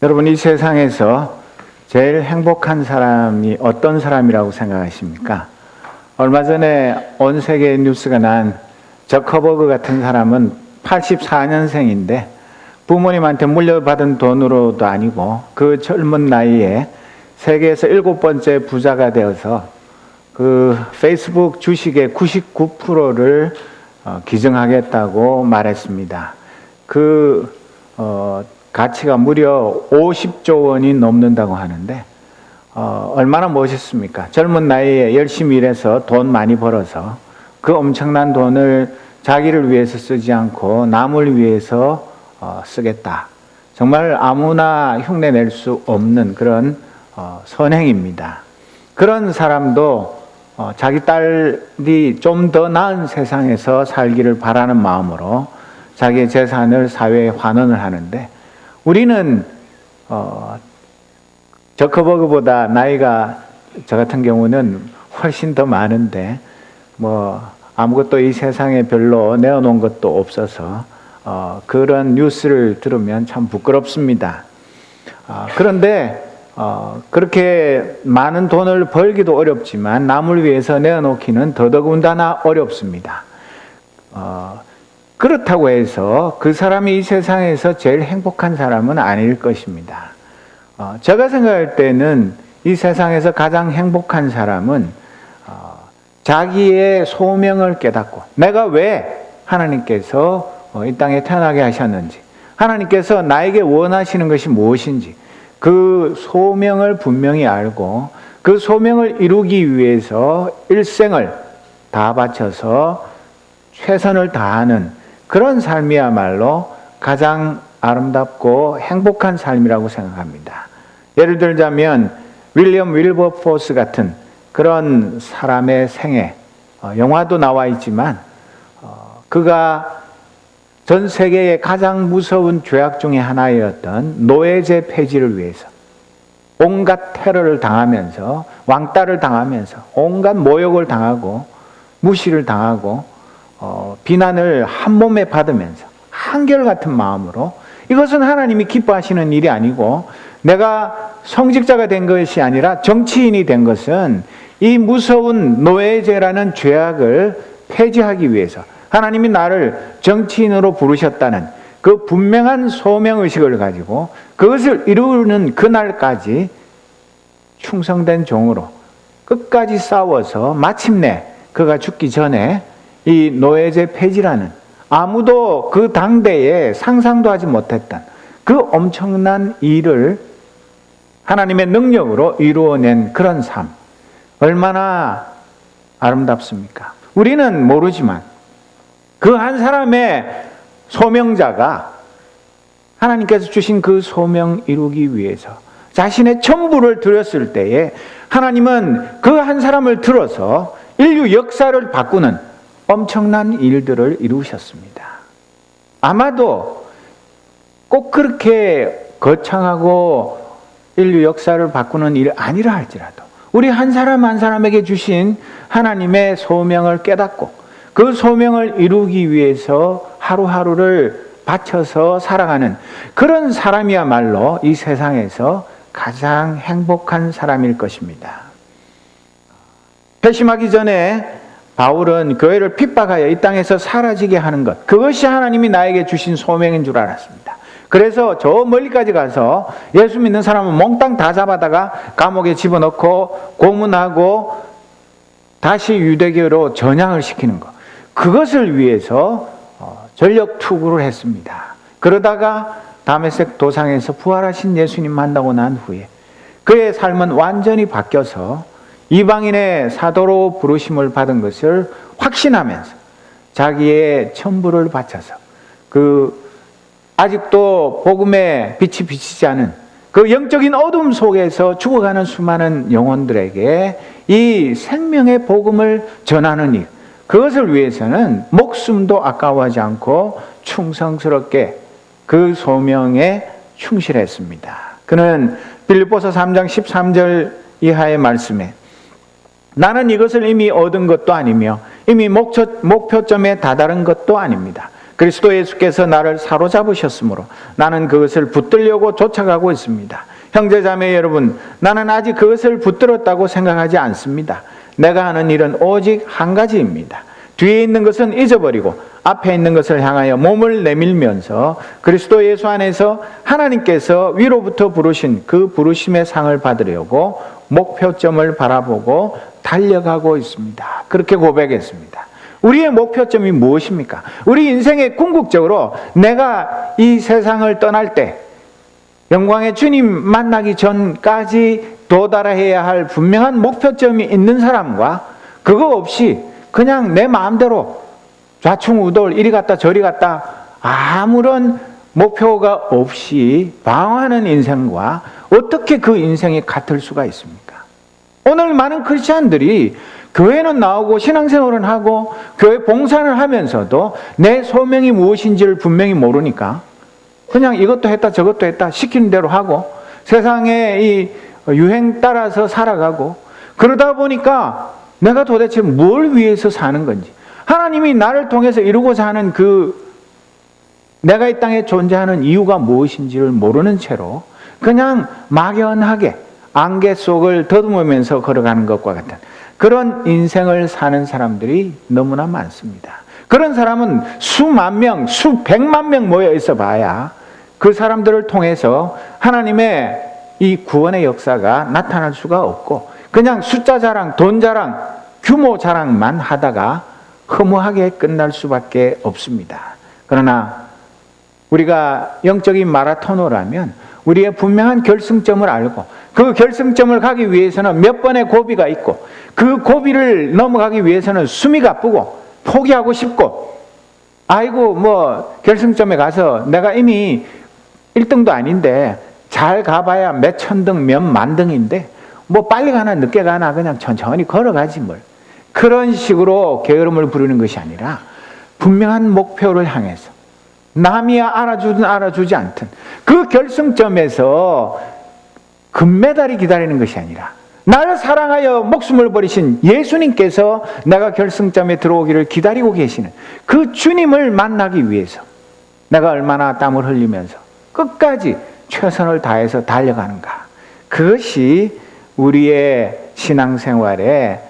여러분, 이 세상에서 제일 행복한 사람이 어떤 사람이라고 생각하십니까? 얼마 전에 온 세계에 뉴스가 난 저커버그 같은 사람은 84년생인데 부모님한테 물려받은 돈으로도 아니고 그 젊은 나이에 세계에서 7번째 부자가 되어서 그 페이스북 주식의 99%를 기증하겠다고 말했습니다. 가치가 무려 50조 원이 넘는다고 하는데 얼마나 멋있습니까? 젊은 나이에 열심히 일해서 돈 많이 벌어서 그 엄청난 돈을 자기를 위해서 쓰지 않고 남을 위해서 쓰겠다. 정말 아무나 흉내낼 수 없는 그런 선행입니다. 그런 사람도 자기 딸이 좀 더 나은 세상에서 살기를 바라는 마음으로 자기의 재산을 사회에 환원을 하는데, 우리는 저커버그보다 나이가 저 같은 경우는 훨씬 더 많은데 아무것도 이 세상에 별로 내어놓은 것도 없어서 그런 뉴스를 들으면 참 부끄럽습니다. 그런데 그렇게 많은 돈을 벌기도 어렵지만 남을 위해서 내어놓기는 더더군다나 어렵습니다. 그렇다고 해서 그 사람이 이 세상에서 제일 행복한 사람은 아닐 것입니다. 제가 생각할 때는 이 세상에서 가장 행복한 사람은 자기의 소명을 깨닫고, 내가 왜 하나님께서 이 땅에 태어나게 하셨는지, 하나님께서 나에게 원하시는 것이 무엇인지 그 소명을 분명히 알고 그 소명을 이루기 위해서 일생을 다 바쳐서 최선을 다하는 그런 삶이야말로 가장 아름답고 행복한 삶이라고 생각합니다. 예를 들자면 윌리엄 윌버포스 같은 그런 사람의 생애, 영화도 나와 있지만 그가 전 세계의 가장 무서운 죄악 중에 하나였던 노예제 폐지를 위해서 온갖 테러를 당하면서, 왕따를 당하면서, 온갖 모욕을 당하고 무시를 당하고 비난을 한 몸에 받으면서 한결같은 마음으로, 이것은 하나님이 기뻐하시는 일이 아니고 내가 성직자가 된 것이 아니라 정치인이 된 것은 이 무서운 노예제라는 죄악을 폐지하기 위해서 하나님이 나를 정치인으로 부르셨다는 그 분명한 소명의식을 가지고 그것을 이루는 그날까지 충성된 종으로 끝까지 싸워서 마침내 그가 죽기 전에 이 노예제 폐지라는 아무도 그 당대에 상상도 하지 못했던 그 엄청난 일을 하나님의 능력으로 이루어낸 그런 삶, 얼마나 아름답습니까? 우리는 모르지만 그 한 사람의 소명자가 하나님께서 주신 그 소명 이루기 위해서 자신의 전부를 드렸을 때에 하나님은 그 한 사람을 들어서 인류 역사를 바꾸는 엄청난 일들을 이루셨습니다. 아마도 꼭 그렇게 거창하고 인류 역사를 바꾸는 일 아니라 할지라도 우리 한 사람 한 사람에게 주신 하나님의 소명을 깨닫고 그 소명을 이루기 위해서 하루하루를 바쳐서 살아가는 그런 사람이야말로 이 세상에서 가장 행복한 사람일 것입니다. 회심하기 전에 바울은 교회를 핍박하여 이 땅에서 사라지게 하는 것, 그것이 하나님이 나에게 주신 소명인 줄 알았습니다. 그래서 저 멀리까지 가서 예수 믿는 사람은 몽땅 다 잡아다가 감옥에 집어넣고 고문하고 다시 유대교로 전향을 시키는 것, 그것을 위해서 전력 투구를 했습니다. 그러다가 다메섹 도상에서 부활하신 예수님 만나고 난 후에 그의 삶은 완전히 바뀌어서 이방인의 사도로 부르심을 받은 것을 확신하면서 자기의 전부를 바쳐서 아직도 복음의 빛이 비치지 않은 그 영적인 어둠 속에서 죽어가는 수많은 영혼들에게 이 생명의 복음을 전하는 일, 그것을 위해서는 목숨도 아까워하지 않고 충성스럽게 그 소명에 충실했습니다. 그는 빌립보서 3장 13절 이하의 말씀에 나는 이것을 이미 얻은 것도 아니며 이미 목표점에 다다른 것도 아닙니다. 그리스도 예수께서 나를 사로잡으셨으므로 나는 그것을 붙들려고 쫓아가고 있습니다. 형제자매 여러분, 나는 아직 그것을 붙들었다고 생각하지 않습니다. 내가 하는 일은 오직 한 가지입니다. 뒤에 있는 것은 잊어버리고 앞에 있는 것을 향하여 몸을 내밀면서 그리스도 예수 안에서 하나님께서 위로부터 부르신 그 부르심의 상을 받으려고 목표점을 바라보고 달려가고 있습니다. 그렇게 고백했습니다. 우리의 목표점이 무엇입니까? 우리 인생의 궁극적으로 내가 이 세상을 떠날 때 영광의 주님 만나기 전까지 도달해야 할 분명한 목표점이 있는 사람과 그거 없이 그냥 내 마음대로 좌충우돌 이리 갔다 저리 갔다 아무런 목표가 없이 방황하는 인생과 어떻게 그 인생이 같을 수가 있습니까? 오늘 많은 크리스찬들이 교회는 나오고 신앙생활은 하고 교회 봉사를 하면서도 내 소명이 무엇인지를 분명히 모르니까 그냥 이것도 했다 저것도 했다 시키는 대로 하고 세상의 이 유행 따라서 살아가고 그러다 보니까 내가 도대체 뭘 위해서 사는 건지 하나님이 나를 통해서 이루고자 하는 그 내가 이 땅에 존재하는 이유가 무엇인지를 모르는 채로 그냥 막연하게 안개 속을 더듬으면서 걸어가는 것과 같은 그런 인생을 사는 사람들이 너무나 많습니다. 그런 사람은 수만 명, 수백만 명 모여 있어 봐야 그 사람들을 통해서 하나님의 이 구원의 역사가 나타날 수가 없고 그냥 숫자 자랑, 돈 자랑, 규모 자랑만 하다가 허무하게 끝날 수밖에 없습니다. 그러나 우리가 영적인 마라토너라면 우리의 분명한 결승점을 알고 그 결승점을 가기 위해서는 몇 번의 고비가 있고 그 고비를 넘어가기 위해서는 숨이 가쁘고 포기하고 싶고 아이고 뭐 결승점에 가서 내가 이미 1등도 아닌데 잘 가봐야 몇 천등 몇 만등인데 뭐 빨리 가나 늦게 가나 그냥 천천히 걸어가지 뭘. 그런 식으로 게으름을 부르는 것이 아니라 분명한 목표를 향해서 남이 알아주든 알아주지 않든 그 결승점에서 금메달이 기다리는 것이 아니라 나를 사랑하여 목숨을 버리신 예수님께서 내가 결승점에 들어오기를 기다리고 계시는 그 주님을 만나기 위해서 내가 얼마나 땀을 흘리면서 끝까지 최선을 다해서 달려가는가. 그것이 우리의 신앙생활에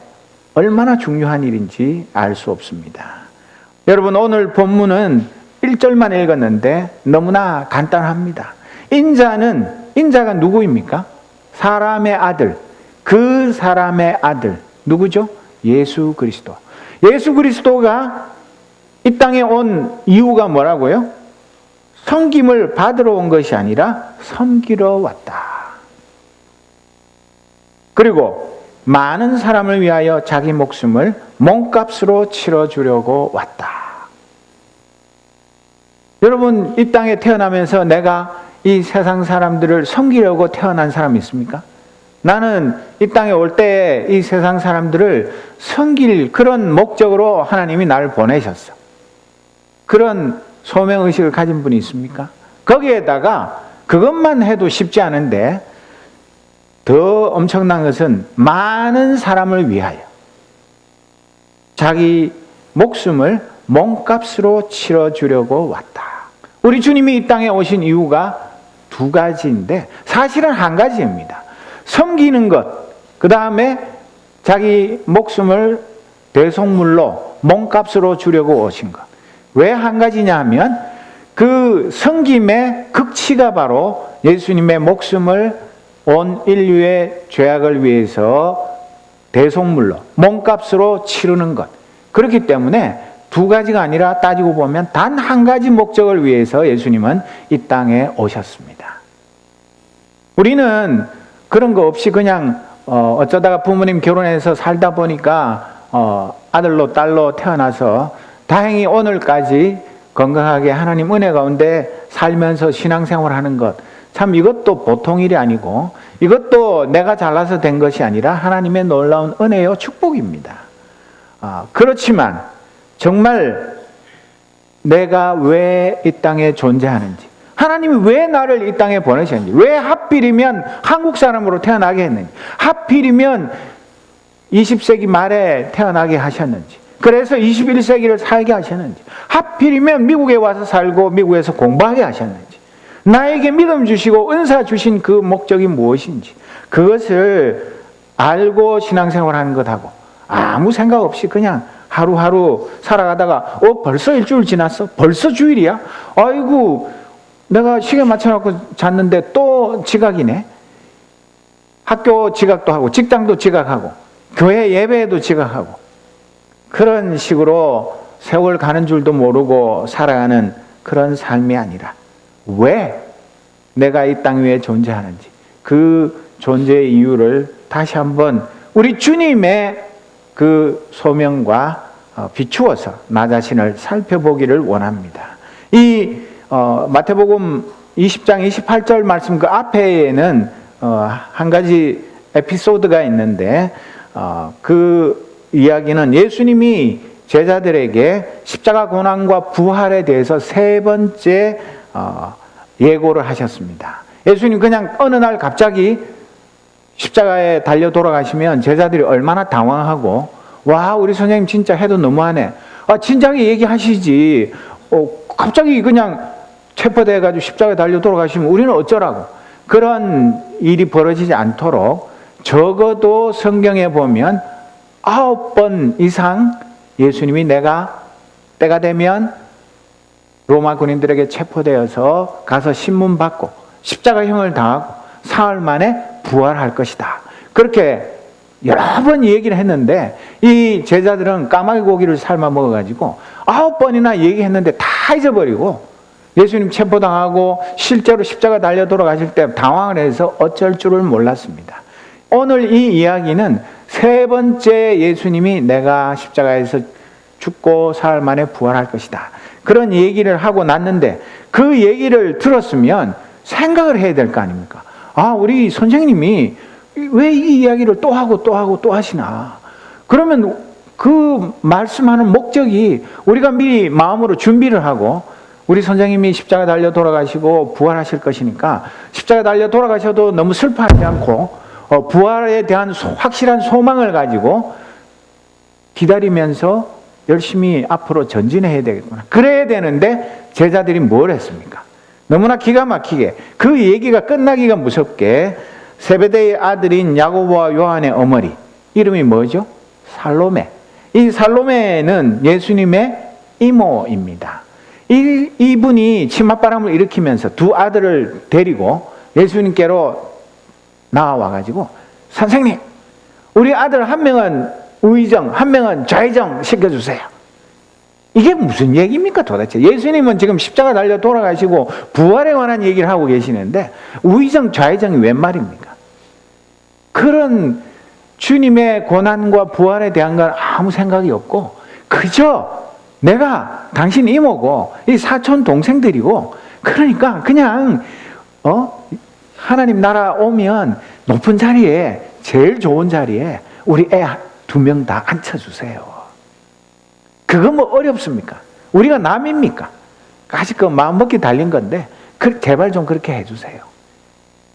얼마나 중요한 일인지 알 수 없습니다. 여러분 오늘 본문은 1절만 읽었는데 너무나 간단합니다. 인자가 누구입니까? 사람의 아들. 그 사람의 아들. 누구죠? 예수 그리스도. 예수 그리스도가 이 땅에 온 이유가 뭐라고요? 섬김을 받으러 온 것이 아니라 섬기러 왔다. 그리고 많은 사람을 위하여 자기 목숨을 몸값으로 치러주려고 왔다. 여러분 이 땅에 태어나면서 내가 이 세상 사람들을 섬기려고 태어난 사람 있습니까? 나는 이 땅에 올 때 이 세상 사람들을 섬길 그런 목적으로 하나님이 나를 보내셨어. 그런 소명의식을 가진 분이 있습니까? 거기에다가 그것만 해도 쉽지 않은데 더 엄청난 것은 많은 사람을 위하여 자기 목숨을 몸값으로 치러주려고 왔다. 우리 주님이 이 땅에 오신 이유가 두 가지인데 사실은 한 가지입니다. 섬기는 것, 그 다음에 자기 목숨을 대속물로 몸값으로 주려고 오신 것. 왜 한 가지냐 하면 그 섬김의 극치가 바로 예수님의 목숨을 온 인류의 죄악을 위해서 대속물로 몸값으로 치르는 것. 그렇기 때문에 두 가지가 아니라 따지고 보면 단 한 가지 목적을 위해서 예수님은 이 땅에 오셨습니다. 우리는 그런 거 없이 그냥 어쩌다가 부모님 결혼해서 살다 보니까 아들로 딸로 태어나서 다행히 오늘까지 건강하게 하나님 은혜 가운데 살면서 신앙생활하는 것, 참 이것도 보통 일이 아니고 이것도 내가 잘나서 된 것이 아니라 하나님의 놀라운 은혜요 축복입니다. 그렇지만 정말 내가 왜 이 땅에 존재하는지, 하나님이 왜 나를 이 땅에 보내셨는지, 왜 하필이면 한국 사람으로 태어나게 했는지, 하필이면 20세기 말에 태어나게 하셨는지, 그래서 21세기를 살게 하셨는지, 하필이면 미국에 와서 살고 미국에서 공부하게 하셨는지, 나에게 믿음 주시고 은사 주신 그 목적이 무엇인지, 그것을 알고 신앙생활하는 것하고 아무 생각 없이 그냥 하루하루 살아가다가 벌써 일주일 지났어? 벌써 주일이야? 아이고, 내가 시계 맞춰놓고 잤는데 또 지각이네. 학교 지각도 하고 직장도 지각하고 교회 예배에도 지각하고, 그런 식으로 세월 가는 줄도 모르고 살아가는 그런 삶이 아니라, 왜 내가 이 땅 위에 존재하는지, 그 존재의 이유를 다시 한번 우리 주님의 그 소명과 비추어서 나 자신을 살펴보기를 원합니다. 이 마태복음 20장 28절 말씀 그 앞에는 한 가지 에피소드가 있는데, 그 이야기는 예수님이 제자들에게 십자가 고난과 부활에 대해서 세 번째 예고를 하셨습니다. 예수님 그냥 어느 날 갑자기 십자가에 달려 돌아가시면 제자들이 얼마나 당황하고, 와, 우리 선생님 진짜 해도 너무하네. 진작에 얘기하시지. 갑자기 그냥 체포돼가지고 십자가에 달려 돌아가시면 우리는 어쩌라고. 그런 일이 벌어지지 않도록 적어도 성경에 보면 9번 이상 예수님이 내가 때가 되면 로마 군인들에게 체포되어서 가서 신문받고 십자가형을 당하고 사흘 만에 부활할 것이다, 그렇게 여러 번 얘기를 했는데, 이 제자들은 까마귀 고기를 삶아 먹어가지고 9번이나 얘기했는데 다 잊어버리고, 예수님 체포당하고 실제로 십자가 달려 돌아가실 때 당황을 해서 어쩔 줄을 몰랐습니다. 오늘 이 이야기는 세 번째 예수님이 내가 십자가에서 죽고 사흘 만에 부활할 것이다, 그런 얘기를 하고 났는데, 그 얘기를 들었으면 생각을 해야 될 거 아닙니까? 우리 선생님이 왜 이 이야기를 또 하고 또 하고 또 하시나? 그러면 그 말씀하는 목적이 우리가 미리 마음으로 준비를 하고, 우리 선생님이 십자가 달려 돌아가시고 부활하실 것이니까 십자가 달려 돌아가셔도 너무 슬퍼하지 않고 부활에 대한 확실한 소망을 가지고 기다리면서 열심히 앞으로 전진해야 되겠구나. 그래야 되는데 제자들이 뭘 했습니까? 너무나 기가 막히게, 그 얘기가 끝나기가 무섭게 세베대의 아들인 야고보와 요한의 어머니, 이름이 뭐죠? 살로메. 이 살로메는 예수님의 이모입니다. 이분이 치맛바람을 일으키면서 두 아들을 데리고 예수님께로 나와가지고, 선생님, 우리 아들 한 명은 우의정, 한 명은 좌의정 시켜주세요. 이게 무슨 얘기입니까 도대체? 예수님은 지금 십자가 달려 돌아가시고 부활에 관한 얘기를 하고 계시는데 우의정, 좌의정이 웬 말입니까? 그런 주님의 고난과 부활에 대한 건 아무 생각이 없고, 그저 내가 당신 이모고 이 사촌 동생들이고, 그러니까 그냥 하나님 나라 오면 높은 자리에, 제일 좋은 자리에 우리 애 2명 다 앉혀주세요. 그거 뭐 어렵습니까? 우리가 남입니까? 아직 그 마음먹기 달린 건데 제발 좀 그렇게 해주세요.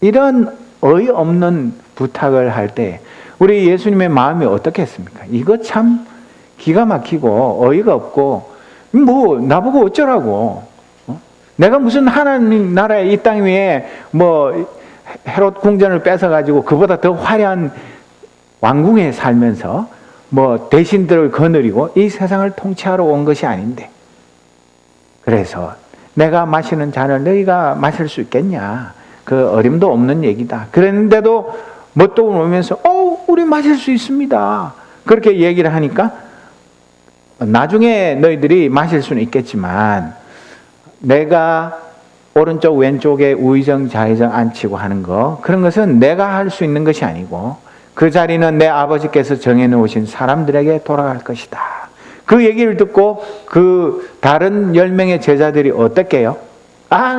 이런 어이없는 부탁을 할 때 우리 예수님의 마음이 어떻겠습니까? 이거 참 기가 막히고 어이가 없고, 뭐 나보고 어쩌라고, 내가 무슨 하나님 나라의 이 땅 위에 뭐 헤롯 궁전을 뺏어가지고 그보다 더 화려한 왕궁에 살면서 뭐 대신들을 거느리고 이 세상을 통치하러 온 것이 아닌데, 그래서 내가 마시는 잔을 너희가 마실 수 있겠냐, 그 어림도 없는 얘기다. 그랬는데도 뭣도 모르면서 우리 마실 수 있습니다, 그렇게 얘기를 하니까, 나중에 너희들이 마실 수는 있겠지만 내가 오른쪽 왼쪽에 우의정 좌의정 앉히고 하는 거, 그런 것은 내가 할 수 있는 것이 아니고 그 자리는 내 아버지께서 정해놓으신 사람들에게 돌아갈 것이다. 그 얘기를 듣고 그 다른 10명의 제자들이 어떻게요?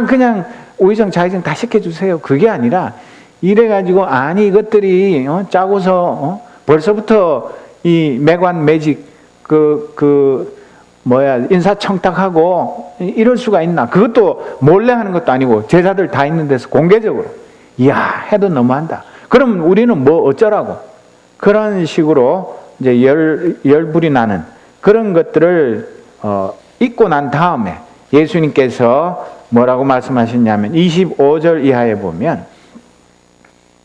그냥 우의정 좌의정 다 시켜주세요, 그게 아니라 이래가지고, 아니 이것들이 짜고서 벌써부터 이 매관 매직 인사청탁하고 이럴 수가 있나? 그것도 몰래 하는 것도 아니고 제자들 다 있는 데서 공개적으로, 이야, 해도 너무한다. 그럼 우리는 뭐 어쩌라고? 그런 식으로 이제 열불이 나는 그런 것들을 잊고 난 다음에 예수님께서 뭐라고 말씀하셨냐면 25절 이하에 보면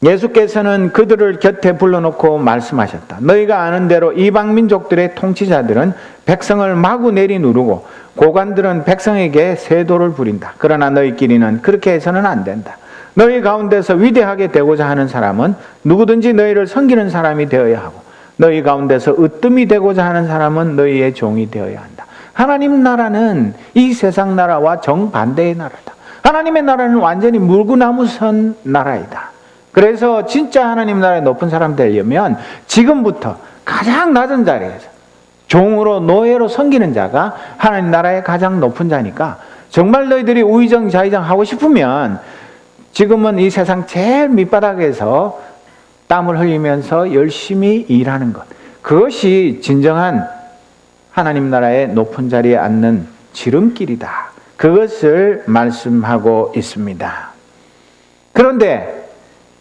예수께서는 그들을 곁에 불러놓고 말씀하셨다. 너희가 아는 대로 이방 민족들의 통치자들은 백성을 마구 내리누르고 고관들은 백성에게 세도를 부린다. 그러나 너희끼리는 그렇게 해서는 안 된다. 너희 가운데서 위대하게 되고자 하는 사람은 누구든지 너희를 섬기는 사람이 되어야 하고 너희 가운데서 으뜸이 되고자 하는 사람은 너희의 종이 되어야 한다. 하나님 나라는 이 세상 나라와 정반대의 나라다. 하나님의 나라는 완전히 물구나무 선 나라이다. 그래서 진짜 하나님 나라에 높은 사람 되려면 지금부터 가장 낮은 자리에서 종으로 노예로 섬기는 자가 하나님 나라의 가장 높은 자니까 정말 너희들이 우의정 좌의정 하고 싶으면 지금은 이 세상 제일 밑바닥에서 땀을 흘리면서 열심히 일하는 것, 그것이 진정한 하나님 나라의 높은 자리에 앉는 지름길이다. 그것을 말씀하고 있습니다. 그런데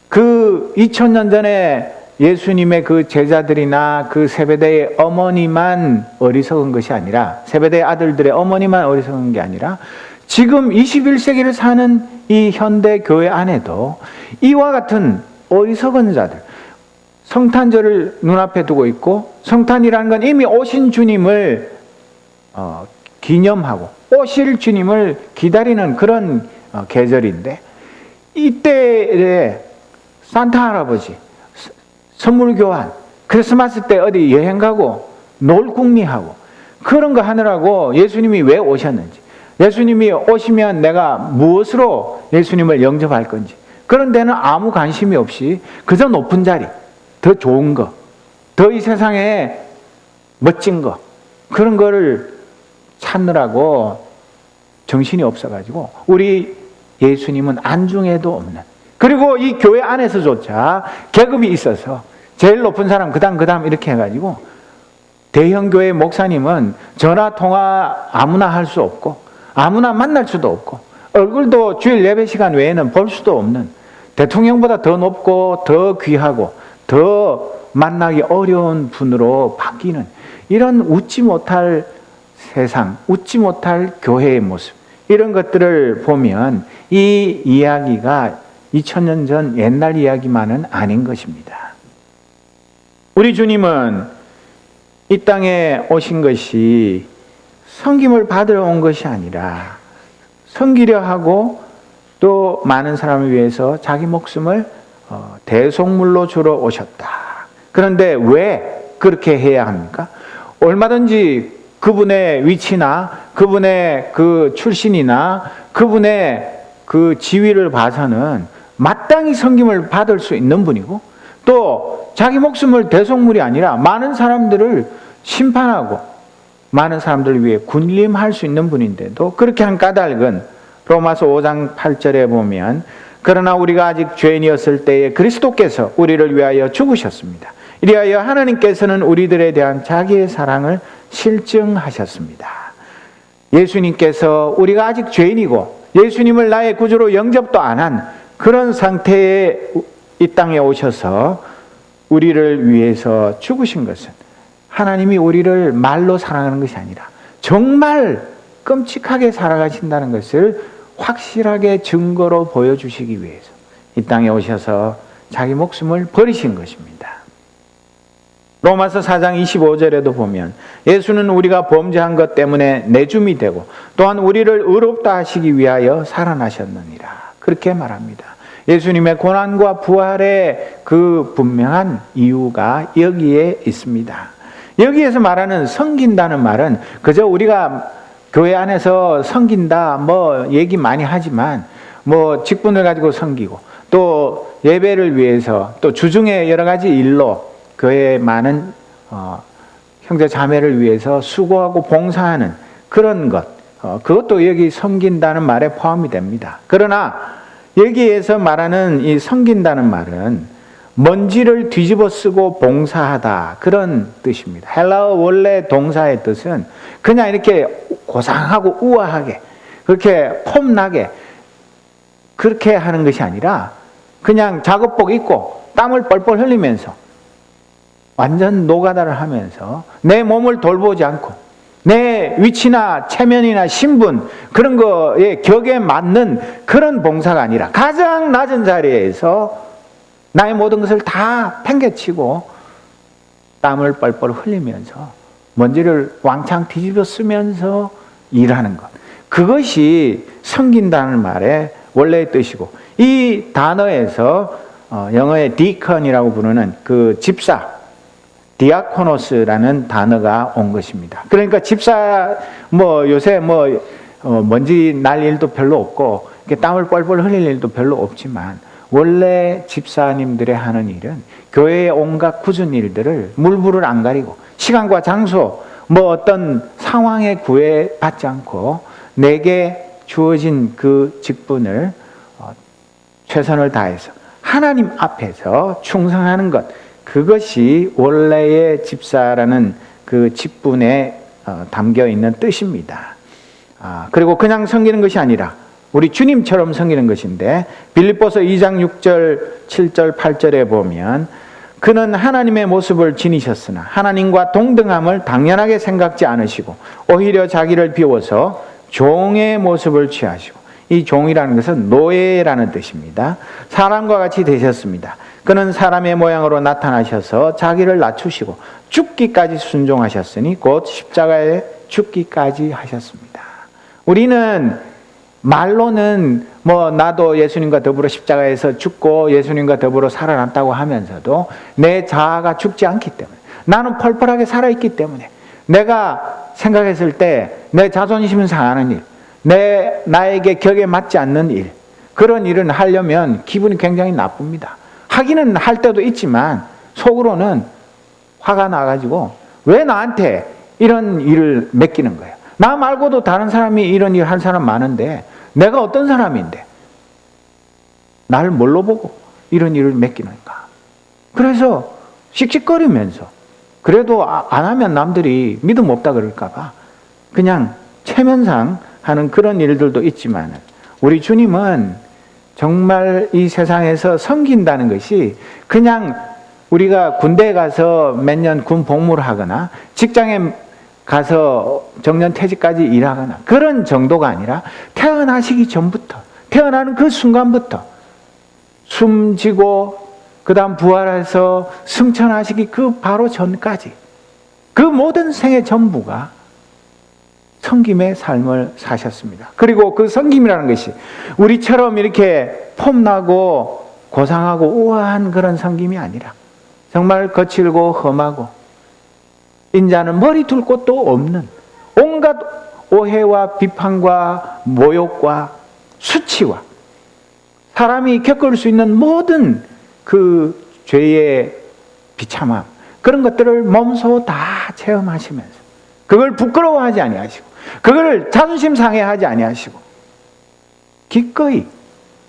그 2000년 전에 예수님의 그 제자들이나 그 세베대의 어머니만 어리석은 것이 아니라, 세베대의 아들들의 어머니만 어리석은 게 아니라 지금 21세기를 사는 이 현대 교회 안에도 이와 같은 어리석은 자들, 성탄절을 눈앞에 두고 있고, 성탄이라는 건 이미 오신 주님을 기념하고 오실 주님을 기다리는 그런 계절인데, 이때에 산타 할아버지 선물 교환, 크리스마스 때 어디 여행 가고 놀궁리하고 그런 거 하느라고 예수님이 왜 오셨는지, 예수님이 오시면 내가 무엇으로 예수님을 영접할 건지, 그런 데는 아무 관심이 없이 그저 높은 자리, 더 좋은 거, 더 이 세상에 멋진 거, 그런 거를 찾느라고 정신이 없어가지고 우리 예수님은 안중에도 없는, 그리고 이 교회 안에서조차 계급이 있어서 제일 높은 사람 그다음 이렇게 해가지고 대형 교회 목사님은 전화 통화 아무나 할 수 없고 아무나 만날 수도 없고 얼굴도 주일 예배 시간 외에는 볼 수도 없는, 대통령보다 더 높고 더 귀하고 더 만나기 어려운 분으로 바뀌는 이런 웃지 못할 세상, 웃지 못할 교회의 모습, 이런 것들을 보면 이 이야기가 2000년 전 옛날 이야기만은 아닌 것입니다. 우리 주님은 이 땅에 오신 것이 섬김을 받으러 온 것이 아니라 섬기려 하고 또 많은 사람을 위해서 자기 목숨을 대속물로 주러 오셨다. 그런데 왜 그렇게 해야 합니까? 얼마든지 그분의 위치나 그분의 그 출신이나 그분의 그 지위를 봐서는 마땅히 섬김을 받을 수 있는 분이고, 또 자기 목숨을 대속물이 아니라 많은 사람들을 심판하고 많은 사람들을 위해 군림할 수 있는 분인데도 그렇게 한 까닭은 로마서 5장 8절에 보면, 그러나 우리가 아직 죄인이었을 때에 그리스도께서 우리를 위하여 죽으셨습니다. 이리하여 하나님께서는 우리들에 대한 자기의 사랑을 실증하셨습니다. 예수님께서 우리가 아직 죄인이고 예수님을 나의 구주로 영접도 안 한 그런 상태에 이 땅에 오셔서 우리를 위해서 죽으신 것은 하나님이 우리를 말로 사랑하는 것이 아니라 정말 끔찍하게 살아가신다는 것을 확실하게 증거로 보여주시기 위해서 이 땅에 오셔서 자기 목숨을 버리신 것입니다. 로마서 4장 25절에도 보면 예수는 우리가 범죄한 것 때문에 내줌이 되고 또한 우리를 의롭다 하시기 위하여 살아나셨느니라, 그렇게 말합니다. 예수님의 고난과 부활의 그 분명한 이유가 여기에 있습니다. 여기에서 말하는 섬긴다는 말은 그저 우리가 교회 안에서 섬긴다 뭐 얘기 많이 하지만, 뭐 직분을 가지고 섬기고 또 예배를 위해서 또 주중에 여러 가지 일로 교회에 많은 형제 자매를 위해서 수고하고 봉사하는 그런 것, 그것도 여기 섬긴다는 말에 포함이 됩니다. 그러나 여기에서 말하는 이 섬긴다는 말은 먼지를 뒤집어 쓰고 봉사하다, 그런 뜻입니다. 헬라어 원래 동사의 뜻은 그냥 이렇게 고상하고 우아하게 그렇게 폼나게 그렇게 하는 것이 아니라 그냥 작업복 입고 땀을 뻘뻘 흘리면서 완전 노가다를 하면서 내 몸을 돌보지 않고 내 위치나 체면이나 신분 그런 거에 격에 맞는 그런 봉사가 아니라 가장 낮은 자리에서 나의 모든 것을 다 팽개치고 땀을 뻘뻘 흘리면서 먼지를 왕창 뒤집어 쓰면서 일하는 것, 그것이 섬긴다는 말의 원래의 뜻이고, 이 단어에서 영어의 디컨이라고 부르는 그 집사, 디아코노스라는 단어가 온 것입니다. 그러니까 집사 요새 먼지 날 일도 별로 없고 땀을 뻘뻘 흘릴 일도 별로 없지만, 원래 집사님들의 하는 일은 교회의 온갖 굳은 일들을 물불을 안 가리고 시간과 장소 어떤 상황에 구애받지 않고 내게 주어진 그 직분을 최선을 다해서 하나님 앞에서 충성하는 것, 그것이 원래의 집사라는 그 직분에 담겨 있는 뜻입니다. 그리고 그냥 섬기는 것이 아니라 우리 주님처럼 섬기는 것인데, 빌립보서 2장 6절, 7절, 8절에 보면 그는 하나님의 모습을 지니셨으나 하나님과 동등함을 당연하게 생각지 않으시고 오히려 자기를 비워서 종의 모습을 취하시고, 이 종이라는 것은 노예라는 뜻입니다. 사람과 같이 되셨습니다. 그는 사람의 모양으로 나타나셔서 자기를 낮추시고 죽기까지 순종하셨으니 곧 십자가에 죽기까지 하셨습니다. 우리는 말로는 나도 예수님과 더불어 십자가에서 죽고 예수님과 더불어 살아남다고 하면서도 내 자아가 죽지 않기 때문에, 나는 펄펄하게 살아있기 때문에, 내가 생각했을 때 내 자존심은 상하는 일, 나에게 격에 맞지 않는 일, 그런 일은 하려면 기분이 굉장히 나쁩니다. 하기는 할 때도 있지만 속으로는 화가 나가지고 왜 나한테 이런 일을 맡기는 거예요? 나 말고도 다른 사람이 이런 일 한 사람 많은데 내가 어떤 사람인데 나를 뭘로 보고 이런 일을 맡기는가? 그래서 씩씩거리면서, 그래도 안 하면 남들이 믿음 없다 그럴까 봐 그냥 체면상 하는 그런 일들도 있지만, 우리 주님은 정말 이 세상에서 섬긴다는 것이 그냥 우리가 군대에 가서 몇 년 군 복무를 하거나 직장에 가서 정년퇴직까지 일하거나 그런 정도가 아니라, 태어나시기 전부터, 태어나는 그 순간부터 숨지고 그 다음 부활해서 승천하시기 그 바로 전까지 그 모든 생애 전부가 섬김의 삶을 사셨습니다. 그리고 그 섬김이라는 것이 우리처럼 이렇게 폼나고 고상하고 우아한 그런 섬김이 아니라 정말 거칠고 험하고 인자는 머리 둘 곳도 없는 온갖 오해와 비판과 모욕과 수치와 사람이 겪을 수 있는 모든 그 죄의 비참함, 그런 것들을 몸소 다 체험하시면서 그걸 부끄러워하지 아니하시고 그걸 자존심 상해하지 아니하시고 기꺼이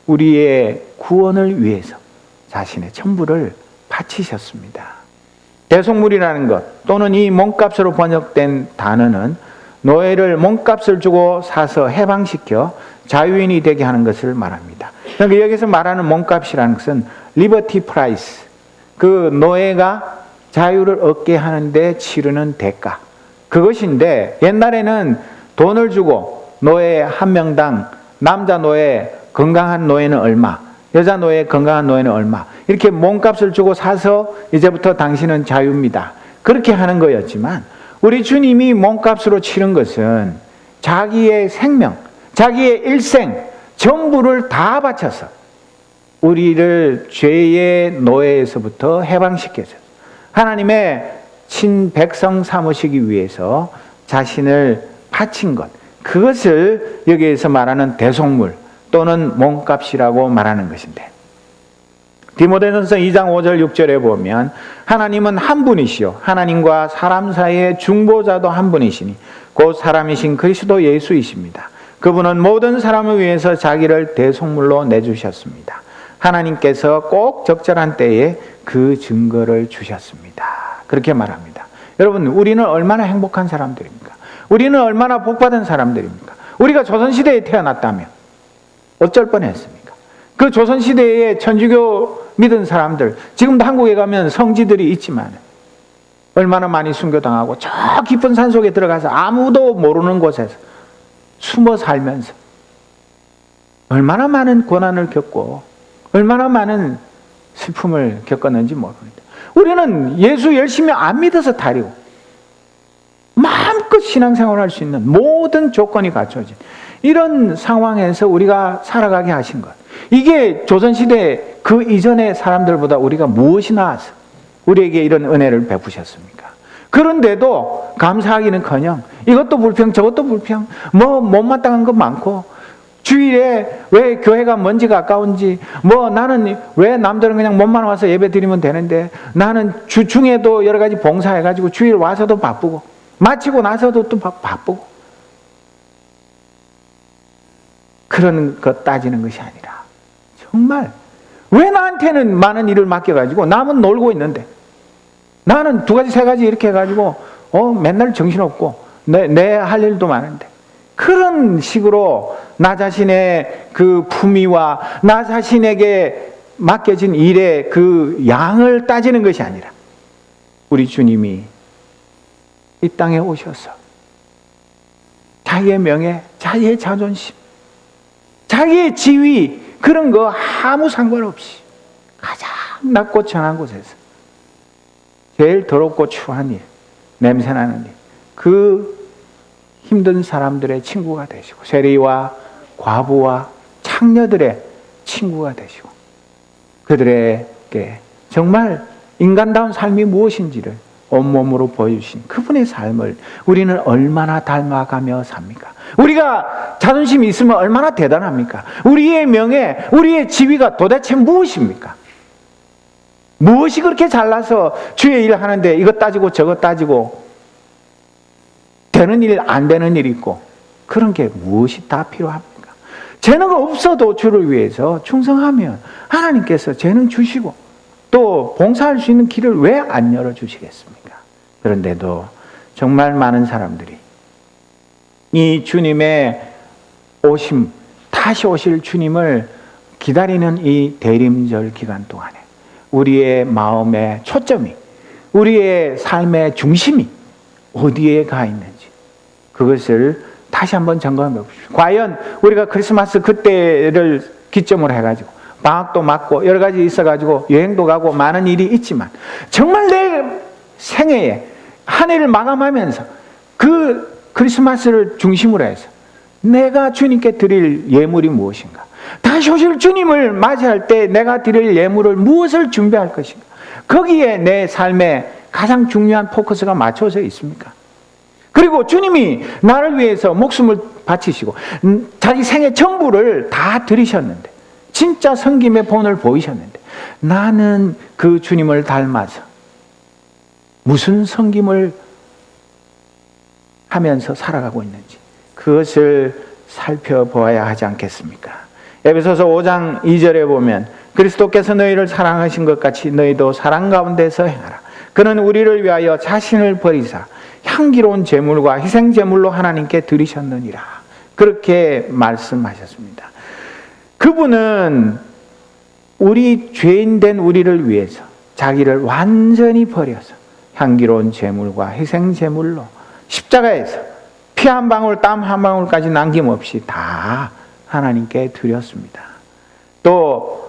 우리의 구원을 위해서 자신의 전부를 바치셨습니다. 대속물이라는 것 또는 이 몸값으로 번역된 단어는 노예를 몸값을 주고 사서 해방시켜 자유인이 되게 하는 것을 말합니다. 그러니까 여기서 말하는 몸값이라는 것은 리버티 프라이스, 그 노예가 자유를 얻게 하는데 치르는 대가, 그것인데, 옛날에는 돈을 주고 노예 한 명당, 남자 노예, 건강한 노예는 얼마, 여자 노예, 건강한 노예는 얼마, 이렇게 몸값을 주고 사서 이제부터 당신은 자유입니다, 그렇게 하는 거였지만, 우리 주님이 몸값으로 치른 것은 자기의 생명, 자기의 일생 전부를 다 바쳐서 우리를 죄의 노예에서부터 해방시켜서 하나님의 친백성 삼으시기 위해서 자신을 바친 것, 그것을 여기에서 말하는 대속물 또는 몸값이라고 말하는 것인데, 디모데전서 2장 5절 6절에 보면 하나님은 한 분이시요 하나님과 사람 사이의 중보자도 한 분이시니 곧 사람이신 그리스도 예수이십니다. 그분은 모든 사람을 위해서 자기를 대속물로 내주셨습니다. 하나님께서 꼭 적절한 때에 그 증거를 주셨습니다. 그렇게 말합니다. 여러분, 우리는 얼마나 행복한 사람들입니까? 우리는 얼마나 복받은 사람들입니까? 우리가 조선시대에 태어났다면 어쩔 뻔했습니까? 그 조선시대에 천주교 믿은 사람들, 지금도 한국에 가면 성지들이 있지만 얼마나 많이 순교당하고 저 깊은 산 속에 들어가서 아무도 모르는 곳에서 숨어 살면서 얼마나 많은 고난을 겪고 얼마나 많은 슬픔을 겪었는지 모릅니다. 우리는 예수 열심히 안 믿어서 다리고 마음껏 신앙생활을 할 수 있는 모든 조건이 갖춰진 이런 상황에서 우리가 살아가게 하신 것. 이게 조선시대 그 이전의 사람들보다 우리가 무엇이 나아서 우리에게 이런 은혜를 베푸셨습니까? 그런데도 감사하기는커녕 이것도 불평 저것도 불평 못마땅한 거 많고 주일에 왜 교회가 먼지가 아까운지 나는 왜 남들은 그냥 몸만 와서 예배 드리면 되는데 나는 중에도 여러 가지 봉사해가지고 주일 와서도 바쁘고 마치고 나서도 또 바쁘고 그런 것 따지는 것이 아니라 정말 왜 나한테는 많은 일을 맡겨가지고 남은 놀고 있는데 나는 두 가지 세 가지 이렇게 해가지고 맨날 정신없고 내 할 일도 많은데 그런 식으로 나 자신의 그 품위와 나 자신에게 맡겨진 일의 그 양을 따지는 것이 아니라 우리 주님이 이 땅에 오셔서 자기의 명예, 자기의 자존심, 자기의 지위 그런 거 아무 상관없이 가장 낮고 천한 곳에서 제일 더럽고 추한 일, 냄새나는 일, 그 힘든 사람들의 친구가 되시고 세리와 과부와 창녀들의 친구가 되시고 그들에게 정말 인간다운 삶이 무엇인지를 온몸으로 보여주신 그분의 삶을 우리는 얼마나 닮아가며 삽니까? 우리가 자존심이 있으면 얼마나 대단합니까? 우리의 명예, 우리의 지위가 도대체 무엇입니까? 무엇이 그렇게 잘나서 주의 일 하는데 이것 따지고 저것 따지고 되는 일 안 되는 일 있고 그런 게 무엇이 다 필요합니까? 재능 없어도 주를 위해서 충성하면 하나님께서 재능 주시고 또 봉사할 수 있는 길을 왜 안 열어주시겠습니까? 그런데도 정말 많은 사람들이 이 주님의 오심, 다시 오실 주님을 기다리는 이 대림절 기간 동안에 우리의 마음의 초점이, 우리의 삶의 중심이 어디에 가 있는지 그것을 다시 한번 점검해 봅시다. 과연 우리가 크리스마스 그때를 기점으로 해가지고 방학도 맞고 여러 가지 있어가지고 여행도 가고 많은 일이 있지만 정말 내 생애에 한 해를 마감하면서 그 크리스마스를 중심으로 해서 내가 주님께 드릴 예물이 무엇인가? 다시 오실 주님을 맞이할 때 내가 드릴 예물을 무엇을 준비할 것인가? 거기에 내 삶의 가장 중요한 포커스가 맞춰져 있습니까? 그리고 주님이 나를 위해서 목숨을 바치시고 자기 생애 전부를 다 드리셨는데 진짜 섬김의 본을 보이셨는데 나는 그 주님을 닮아서 무슨 섬김을 하면서 살아가고 있는지 그것을 살펴보아야 하지 않겠습니까? 에베소서 5장 2절에 보면 그리스도께서 너희를 사랑하신 것 같이 너희도 사랑 가운데서 행하라. 그는 우리를 위하여 자신을 버리사 향기로운 제물과 희생 제물로 하나님께 드리셨느니라. 그렇게 말씀하셨습니다. 그분은 우리 죄인된 우리를 위해서 자기를 완전히 버려서 향기로운 제물과 희생 제물로 십자가에서 피 한 방울 땀 한 방울까지 남김없이 다 하나님께 드렸습니다. 또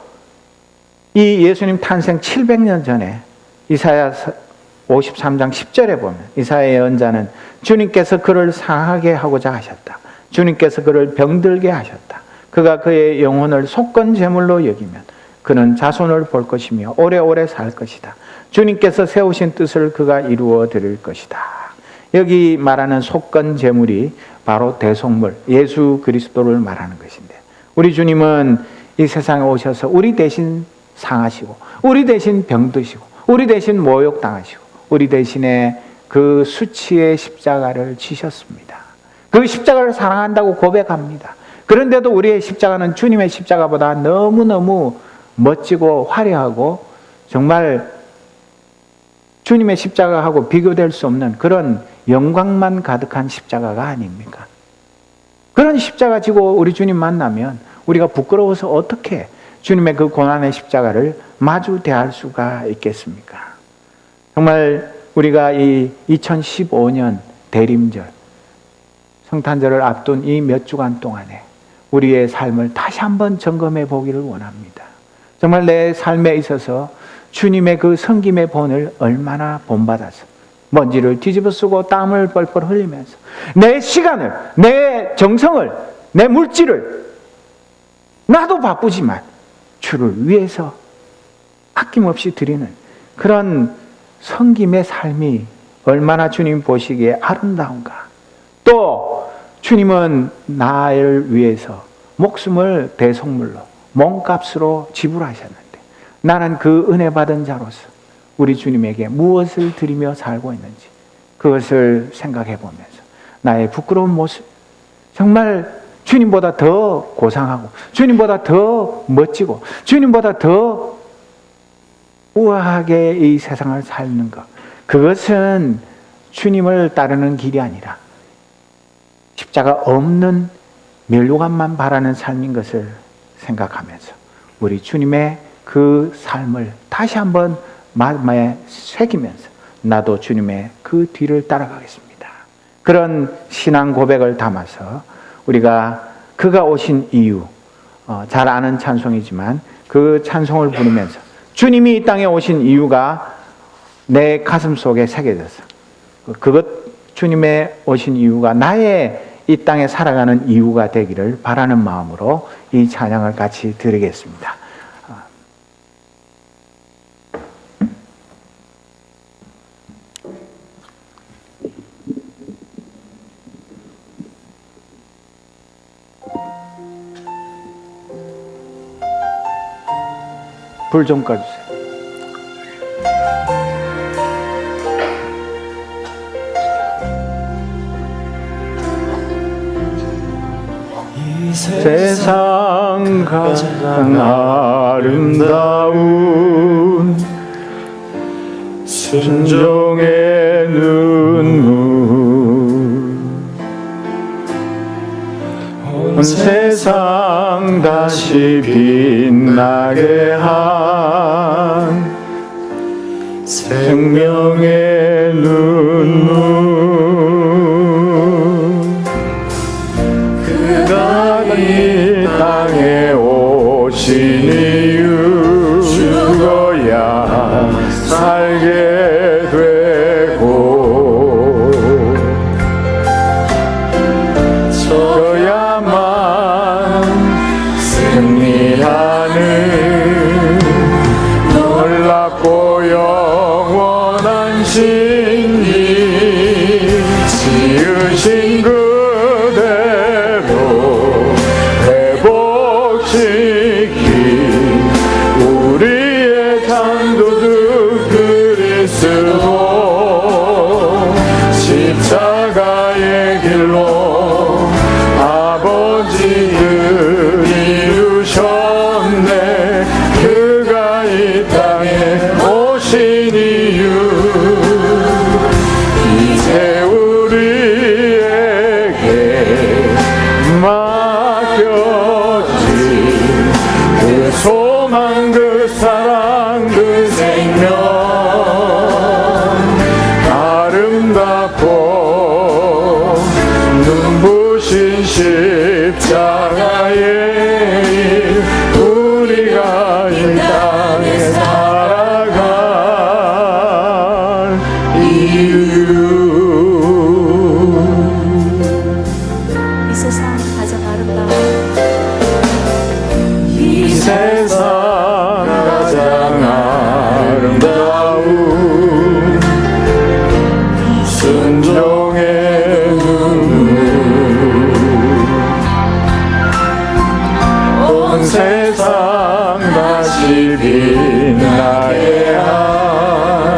이 예수님 탄생 700년 전에 이사야 53장 10절에 보면 이사야 예언자는 주님께서 그를 상하게 하고자 하셨다. 주님께서 그를 병들게 하셨다. 그가 그의 영혼을 속건 제물로 여기면 그는 자손을 볼 것이며 오래오래 살 것이다. 주님께서 세우신 뜻을 그가 이루어 드릴 것이다. 여기 말하는 속건 제물이 바로 대속물 예수 그리스도를 말하는 것인데 우리 주님은 이 세상에 오셔서 우리 대신 상하시고 우리 대신 병드시고 우리 대신 모욕당하시고 우리 대신에 그 수치의 십자가를 지셨습니다. 그 십자가를 사랑한다고 고백합니다. 그런데도 우리의 십자가는 주님의 십자가보다 너무너무 멋지고 화려하고 정말 주님의 십자가하고 비교될 수 없는 그런 영광만 가득한 십자가가 아닙니까? 그런 십자가 지고 우리 주님 만나면 우리가 부끄러워서 어떻게 주님의 그 고난의 십자가를 마주 대할 수가 있겠습니까? 정말 우리가 이 2015년 대림절, 성탄절을 앞둔 이 몇 주간 동안에 우리의 삶을 다시 한번 점검해 보기를 원합니다. 정말 내 삶에 있어서 주님의 그 섬김의 본을 얼마나 본받아서 먼지를 뒤집어 쓰고 땀을 뻘뻘 흘리면서 내 시간을, 내 정성을, 내 물질을, 나도 바쁘지만 주를 위해서 아낌없이 드리는 그런 섬김의 삶이 얼마나 주님 보시기에 아름다운가. 또 주님은 나를 위해서 목숨을 대속물로 몸값으로 지불하셨는데 나는 그 은혜 받은 자로서 우리 주님에게 무엇을 드리며 살고 있는지 그것을 생각해 보면서 나의 부끄러운 모습, 정말 주님보다 더 고상하고 주님보다 더 멋지고 주님보다 더 우아하게 이 세상을 사는 것, 그것은 주님을 따르는 길이 아니라 십자가 없는 멸류관만 바라는 삶인 것을 생각하면서 우리 주님의 그 삶을 다시 한번 마음에 새기면서 나도 주님의 그 뒤를 따라가겠습니다. 그런 신앙 고백을 담아서 우리가 그가 오신 이유, 잘 아는 찬송이지만 그 찬송을 부르면서 주님이 이 땅에 오신 이유가 내 가슴 속에 새겨져서 그것, 주님의 오신 이유가 나의 이 땅에 살아가는 이유가 되기를 바라는 마음으로 이 찬양을 같이 드리겠습니다. 불 좀 꺼주세요. 세상 가장 아름다운 순종의 눈물, 온 세상 다시 빛나게 한 생명의 눈물, 그가 이 땅에 오신 이유 죽어야 살게 되고 져야만 승리하는 놀랍고 영원한 진리, 지으신 그대로 회복시킨 우리의 창조주 그리스도, 십자가의 길로 아버지를 이루셨네. 그가 이 땅에 오신 이유, 이제 우리에게 맡겨진 그 소망, 그 사랑, 그 생명, 아름답고 눈부신 십자가의 일, 우리가 이 땅에 살아갈 이유. 이 세상 가장 아름다운, 이 세상 가장 아름다운 순종의 눈물, 온 세상 다시 빛나게 한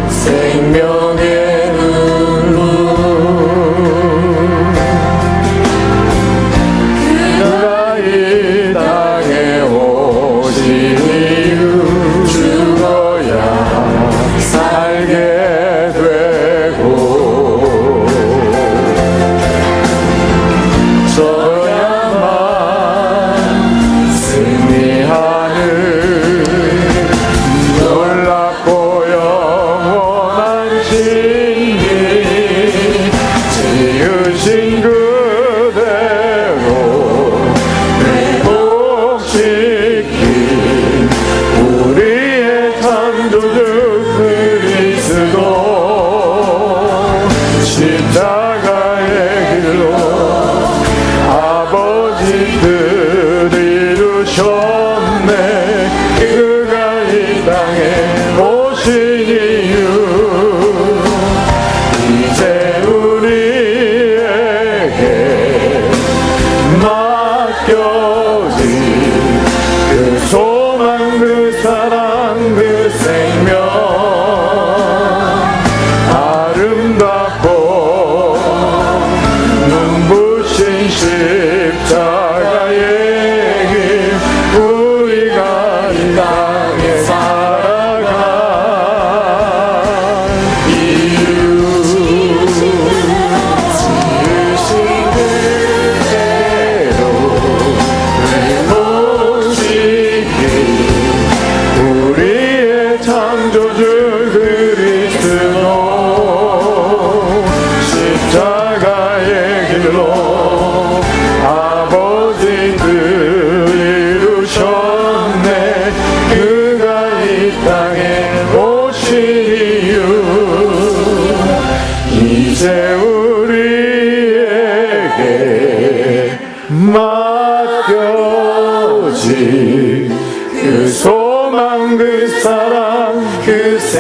생명의 눈물, 그가 이 땅에 오신 이유 죽어야 살게 되고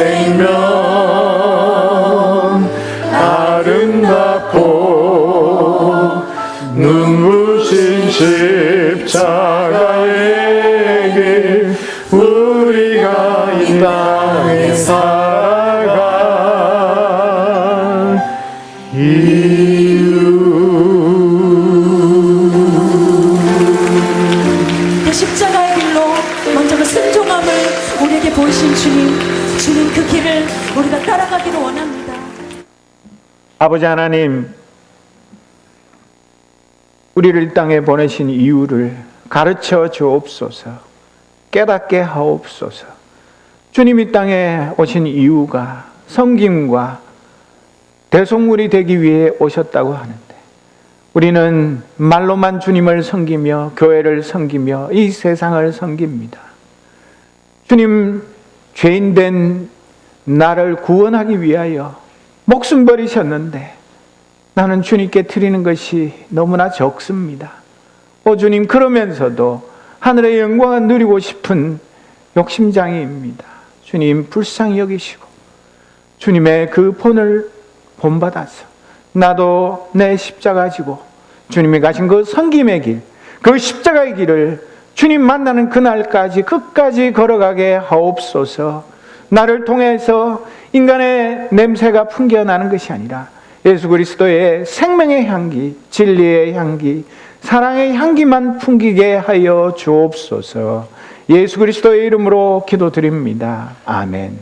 생명 아름답고 눈부신 십자가의 길 우리가 이 땅에 살아간 이유. 그 십자가의 길로 먼저 그 순종함을 우리에게 보이신 주님 그 길을 우리가 따라가기를 원합니다. 아버지 하나님, 우리를 이 땅에 보내신 이유를 가르쳐 주옵소서. 깨닫게 하옵소서. 주님 이 땅에 오신 이유가 섬김과 대속물이 되기 위해 오셨다고 하는데, 우리는 말로만 주님을 섬기며 교회를 섬기며 이 세상을 섬깁니다. 주님, 죄인된 나를 구원하기 위하여 목숨 버리셨는데 나는 주님께 드리는 것이 너무나 적습니다. 오 주님, 그러면서도 하늘의 영광을 누리고 싶은 욕심장애입니다. 주님, 불쌍히 여기시고 주님의 그 본을 본받아서 나도 내 십자가 지고 주님이 가신 그 섬김의 길, 그 십자가의 길을 주님 만나는 그날까지 끝까지 걸어가게 하옵소서. 나를 통해서 인간의 냄새가 풍겨나는 것이 아니라 예수 그리스도의 생명의 향기, 진리의 향기, 사랑의 향기만 풍기게 하여 주옵소서. 예수 그리스도의 이름으로 기도드립니다. 아멘.